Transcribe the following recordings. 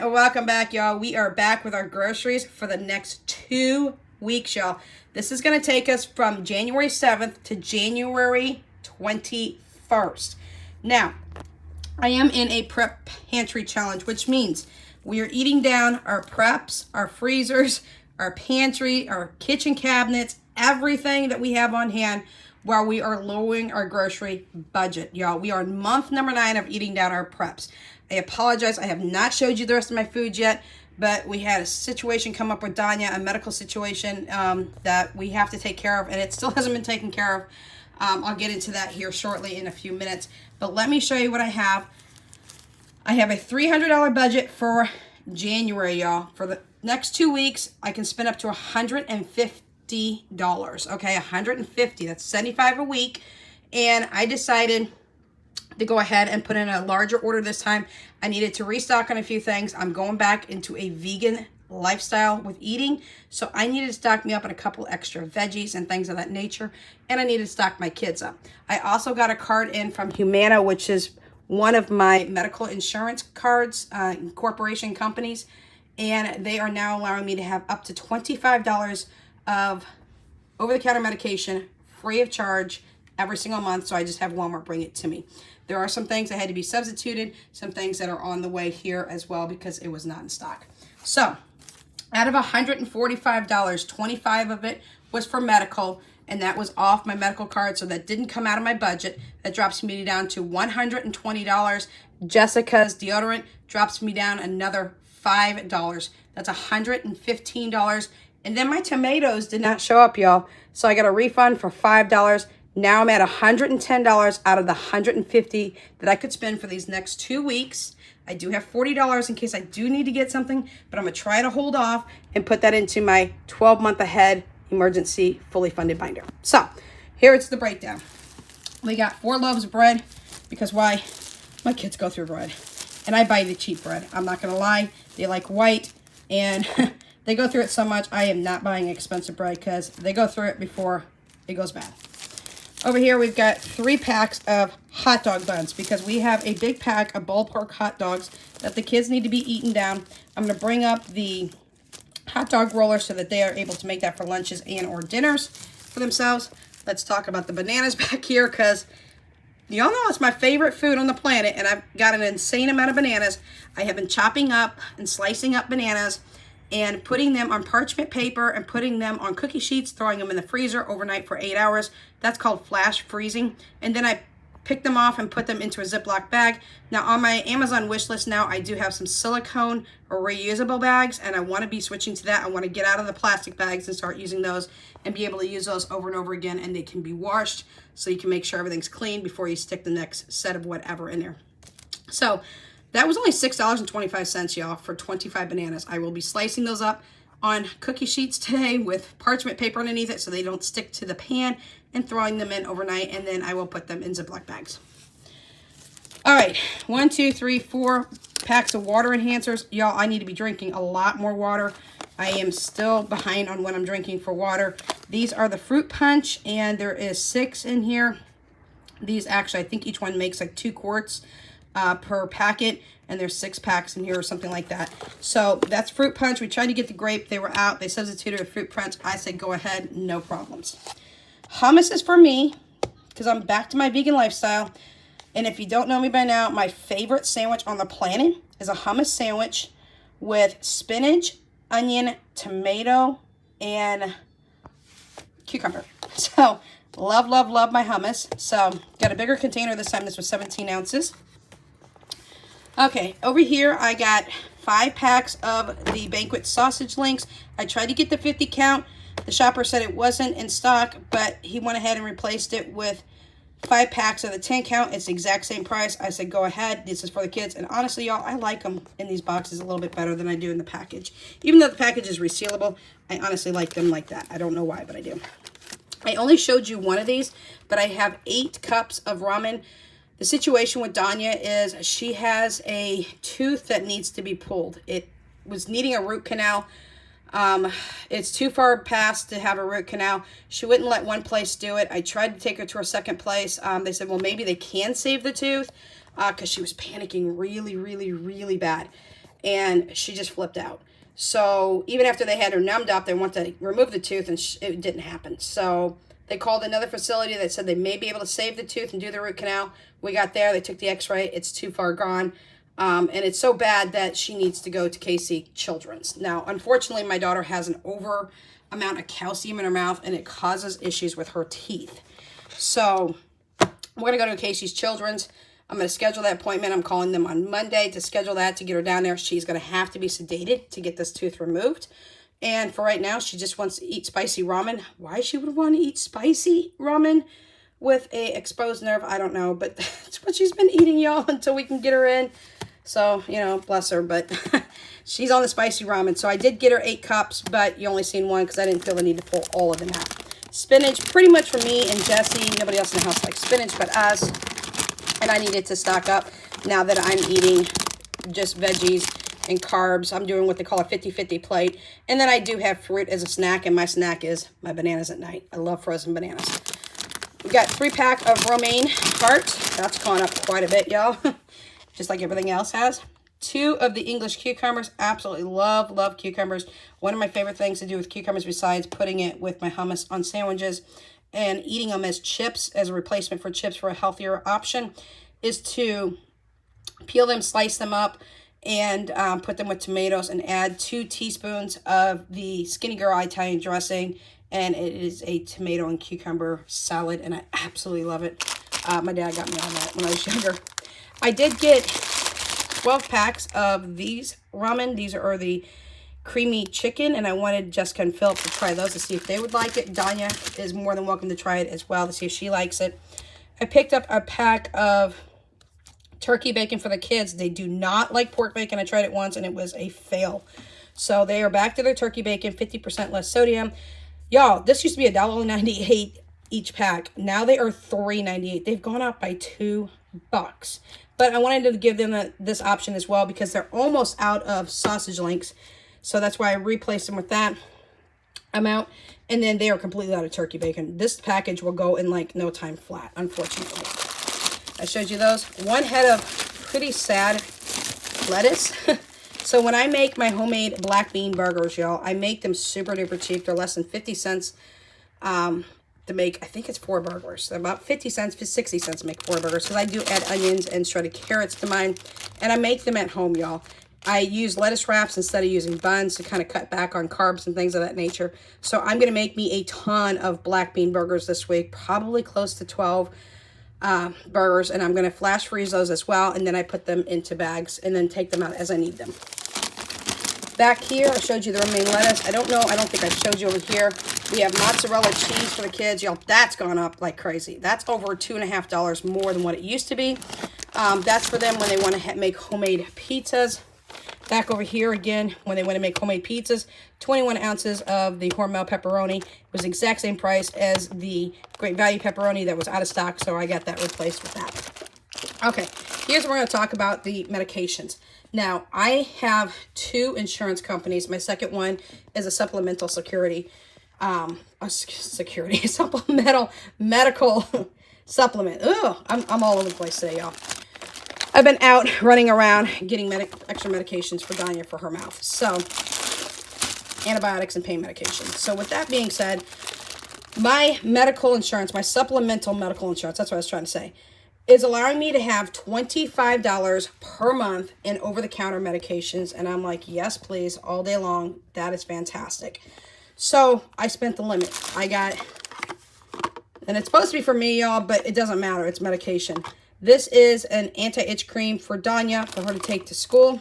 welcome back, y'all. We are back with our groceries for the next 2 weeks, y'all. This is going to take us from January 7th to January 21st. Now, I am in a prep pantry challenge, which means we are eating down our preps, our freezers, our pantry, our kitchen cabinets, everything that we have on hand while we are lowering our grocery budget, y'all. We are in month number 9 of eating down our preps. I apologize, I have not showed you the rest of my food yet, but we had a situation come up with Danya, a medical situation that we have to take care of, and it still hasn't been taken care of. I'll get into that here shortly in a few minutes, but let me show you what I have. I have a $300 budget for January, y'all. For the next 2 weeks, I can spend up to $150, okay? $150, that's $75 a week, and I decided to go ahead and put in a larger order this time. I needed to restock on a few things. I'm going back into a vegan lifestyle with eating, so I needed to stock me up on a couple extra veggies and things of that nature, and I needed to stock my kids up. I also got a card in from Humana, which is one of my medical insurance cards, corporation companies, and they are now allowing me to have up to $25 of over-the-counter medication free of charge every single month, so I just have Walmart bring it to me. There are some things that had to be substituted, some things that are on the way here as well because it was not in stock. So, out of $145, 25 of it was for medical, and that was off my medical card, so that didn't come out of my budget. That drops me down to $120. Jessica's deodorant drops me down another $5. That's $115. And then my tomatoes did not show up, y'all, so I got a refund for $5. Now I'm at $110 out of the $150 that I could spend for these next 2 weeks. I do have $40 in case I do need to get something, but I'm going to try to hold off and put that into my 12-month ahead emergency fully funded binder. So here it's the breakdown. We got 4 loaves of bread because why? My kids go through bread. And I buy the cheap bread. I'm not going to lie. They like white and they go through it so much. I am not buying expensive bread because they go through it before it goes bad. Over here, we've got 3 packs of hot dog buns because we have a big pack of ballpark hot dogs that the kids need to be eaten down. I'm going to bring up the hot dog roller so that they are able to make that for lunches and or dinners for themselves. Let's talk about the bananas back here because y'all know it's my favorite food on the planet, and I've got an insane amount of bananas. I have been chopping up and slicing up bananas and putting them on parchment paper and putting them on cookie sheets, throwing them in the freezer overnight for 8 hours. That's called flash freezing. And then I pick them off and put them into a Ziploc bag. Now on my Amazon wish list now, I do have some silicone or reusable bags, and I want to be switching to that. I want to get out of the plastic bags and start using those and be able to use those over and over again, and they can be washed so you can make sure everything's clean before you stick the next set of whatever in there. So that was only $6.25, y'all, for 25 bananas. I will be slicing those up on cookie sheets today with parchment paper underneath it so they don't stick to the pan, and throwing them in overnight, and then I will put them in Ziploc bags. All right, 1, 2, 3, 4 packs of water enhancers. Y'all, I need to be drinking a lot more water. I am still behind on what I'm drinking for water. These are the fruit punch, and there is 6 in here. These actually, I think each one makes like 2 quarts per packet, and there's 6 packs in here or something like that. So that's fruit punch. We tried to get the grape. They were out. They substituted a fruit punch. I said go ahead, no problems. Hummus is for me because I'm back to my vegan lifestyle. And if you don't know me by now, my favorite sandwich on the planet is a hummus sandwich with spinach, onion, tomato, and cucumber. So love, love, love my hummus. So got a bigger container this time. This was 17 ounces. Okay, over here I got 5 packs of the Banquet sausage links. I tried to get the 50 count. The shopper said it wasn't in stock, but he went ahead and replaced it with 5 packs of the 10 count. It's the exact same price. I said, go ahead. This is for the kids. And honestly, y'all, I like them in these boxes a little bit better than I do in the package. Even though the package is resealable, I honestly like them like that. I don't know why, but I do. I only showed you one of these, but I have 8 cups of ramen. The situation with Danya is she has a tooth that needs to be pulled. It was needing a root canal. It's too far past to have a root canal. She wouldn't let one place do it. I tried to take her to a second place. They said, well, maybe they can save the tooth because she was panicking really, really, really bad. and she just flipped out. So even after they had her numbed up, they wanted to remove the tooth, and it didn't happen. So they called another facility that said they may be able to save the tooth and do the root canal. We got there. They took the x-ray. It's too far gone. And it's so bad that she needs to go to Casey Children's. Now, unfortunately, my daughter has an over amount of calcium in her mouth, and it causes issues with her teeth. So we're going to go to Casey's Children's. I'm going to schedule that appointment. I'm calling them on Monday to schedule that, to get her down there. She's going to have to be sedated to get this tooth removed. And for right now, she just wants to eat spicy ramen. Why she would want to eat spicy ramen with a exposed nerve, I don't know. But that's what she's been eating, y'all, until we can get her in. So, you know, bless her. But she's on the spicy ramen. So I did get her 8 cups, but you only seen one because I didn't feel the need to pull all of them out. Spinach, pretty much for me and Jesse. Nobody else in the house likes spinach but us. And I needed to stock up now that I'm eating just veggies and carbs. I'm doing what they call a 50-50 plate. And then I do have fruit as a snack, and my snack is my bananas at night. I love frozen bananas. We got 3-pack of romaine heart. That's gone up quite a bit, y'all. Just like everything else has. 2 of the English cucumbers. Absolutely love cucumbers. One of my favorite things to do with cucumbers, besides putting it with my hummus on sandwiches and eating them as chips, as a replacement for chips for a healthier option, is to peel them, slice them up, and put them with tomatoes, and add 2 teaspoons of the Skinny Girl Italian dressing. And it is a tomato and cucumber salad, and I absolutely love it. My dad got me on that when I was younger. I did get 12 packs of these ramen. These are the creamy chicken, and I wanted Jessica and Philip to try those to see if they would like it. Danya is more than welcome to try it as well to see if she likes it. I picked up a pack of turkey bacon for the kids. They do not like pork bacon. I tried it once, and it was a fail. So they are back to their turkey bacon, 50% less sodium. Y'all, this used to be $1.98 each pack. Now they are $3.98. They've gone up by $2. But I wanted to give them this option as well because they're almost out of sausage links. So that's why I replaced them with that amount. And then they are completely out of turkey bacon. This package will go in like no time flat, unfortunately. I showed you those. 1 head of pretty sad lettuce. So when I make my homemade black bean burgers, y'all, I make them super duper cheap. They're less than 50 cents to make. I think it's 4 burgers. They're about 50 cents, 60 cents to make 4 burgers, because I do add onions and shredded carrots to mine. And I make them at home, y'all. I use lettuce wraps instead of using buns to kind of cut back on carbs and things of that nature. So I'm going to make me a ton of black bean burgers this week, probably close to 12 burgers. And I'm going to flash freeze those as well. And then I put them into bags and then take them out as I need them. Back here, I showed you the romaine lettuce. I don't think I showed you over here. We have mozzarella cheese for the kids. Y'all, that's gone up like crazy. That's over $2.50 more than what it used to be. That's for them when they want to make homemade pizzas. Back over here again, when they want to make homemade pizzas, 21 ounces of the Hormel pepperoni was the exact same price as the Great Value pepperoni that was out of stock, so I got that replaced with that. Okay, here's where we're going to talk about the medications. Now, I have 2 insurance companies. My second one is a supplemental supplemental medical supplement. Ugh, I'm all over the place today, y'all. I've been out running around getting extra medications for Danya for her mouth. So, antibiotics and pain medications. So, with that being said, my medical insurance, my supplemental medical insurance, that's what I was trying to say, is allowing me to have $25 per month in over-the-counter medications. And I'm like, yes, please, all day long. That is fantastic. So, I spent the limit. I got, and it's supposed to be for me, y'all, but it doesn't matter. It's medication. This is an anti-itch cream for Danya for her to take to school.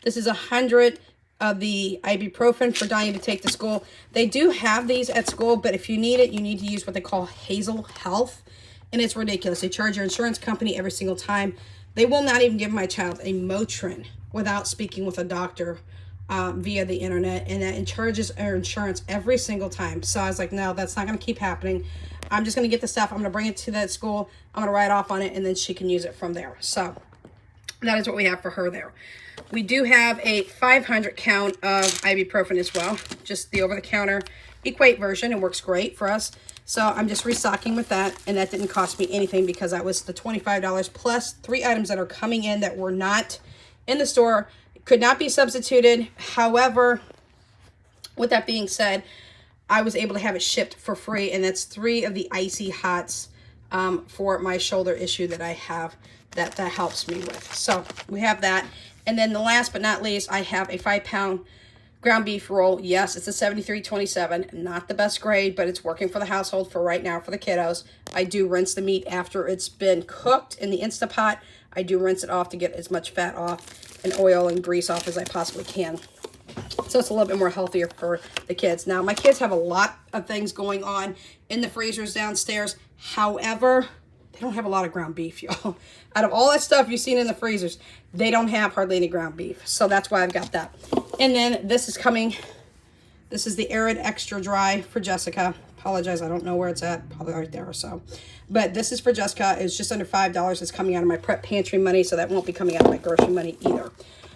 This is 100 of the ibuprofen for Danya to take to school. They do have these at school, but if you need it, you need to use what they call Hazel Health. And it's ridiculous. They charge your insurance company every single time. They will not even give my child a Motrin without speaking with a doctor via the internet. And that charges our insurance every single time. So I was like, no, that's not going to keep happening. I'm just going to get the stuff. I'm going to bring it to that school. I'm going to write off on it, and then she can use it from there. So that is what we have for her there. We do have a 500 count of ibuprofen as well. Just the over-the-counter Equate version. It works great for us. So I'm just restocking with that, and that didn't cost me anything because that was the $25 plus 3 items that are coming in that were not in the store. It could not be substituted. However, with that being said, I was able to have it shipped for free, and that's 3 of the Icy Hots for my shoulder issue that I have that helps me with. So we have that. And then the last but not least, I have a 5-pound ground beef roll. Yes, it's a 7327, not the best grade, but it's working for the household for right now for the kiddos. I do rinse the meat after it's been cooked in the Instapot. I do rinse it off to get as much fat off and oil and grease off as I possibly can. So it's a little bit more healthier for the kids. Now, my kids have a lot of things going on in the freezers downstairs. However, they don't have a lot of ground beef, y'all. Out of all that stuff you've seen in the freezers, they don't have hardly any ground beef. So that's why I've got that. And then this is coming. This is the Arid Extra Dry for Jessica. Apologize, I don't know where it's at. Probably right there or so. But this is for Jessica. It's just under $5. It's coming out of my prep pantry money, so that won't be coming out of my grocery money either.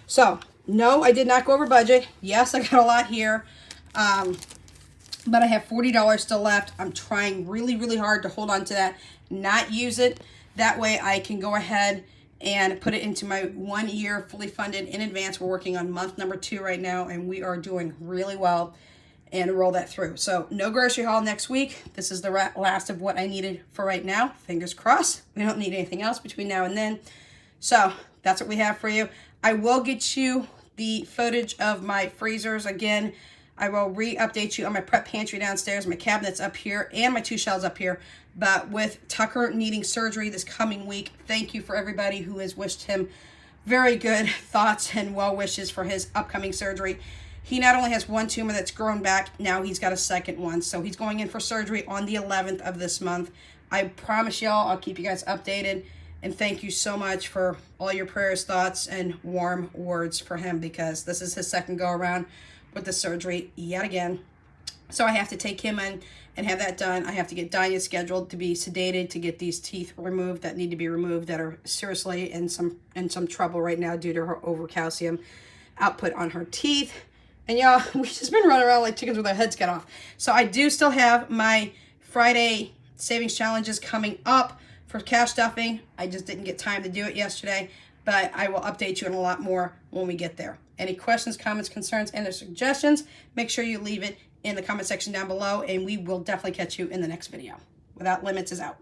So, no, I did not go over budget. Yes, I got a lot here. But I have $40 still left. I'm trying really, really hard to hold on to that, not use it. That way I can go ahead and put it into my 1 year fully funded in advance. We're working on month number 2 right now, and we are doing really well, and roll that through. So no grocery haul next week. This is the last of what I needed for right now. Fingers crossed. We don't need anything else between now and then. So that's what we have for you. I will get you the footage of my freezers again. I will re-update you on my prep pantry downstairs, my cabinets up here, and my 2 shelves up here. But with Tucker needing surgery this coming week, thank you for everybody who has wished him very good thoughts and well wishes for his upcoming surgery. He not only has 1 tumor that's grown back, now he's got a second one. So he's going in for surgery on the 11th of this month. I promise y'all I'll keep you guys updated. And thank you so much for all your prayers, thoughts, and warm words for him, because this is his second go around with the surgery yet again. So I have to take him in and have that done. I have to get Dinah scheduled to be sedated to get these teeth removed that need to be removed, that are seriously in some trouble right now due to her overcalcium output on her teeth. And y'all, we've just been running around like chickens with our heads cut off. So I do still have my Friday savings challenges coming up for cash stuffing. I just didn't get time to do it yesterday, but I will update you on a lot more when we get there. Any questions, comments, concerns, and suggestions, make sure you leave it in the comment section down below, and we will definitely catch you in the next video. Without Limits is out.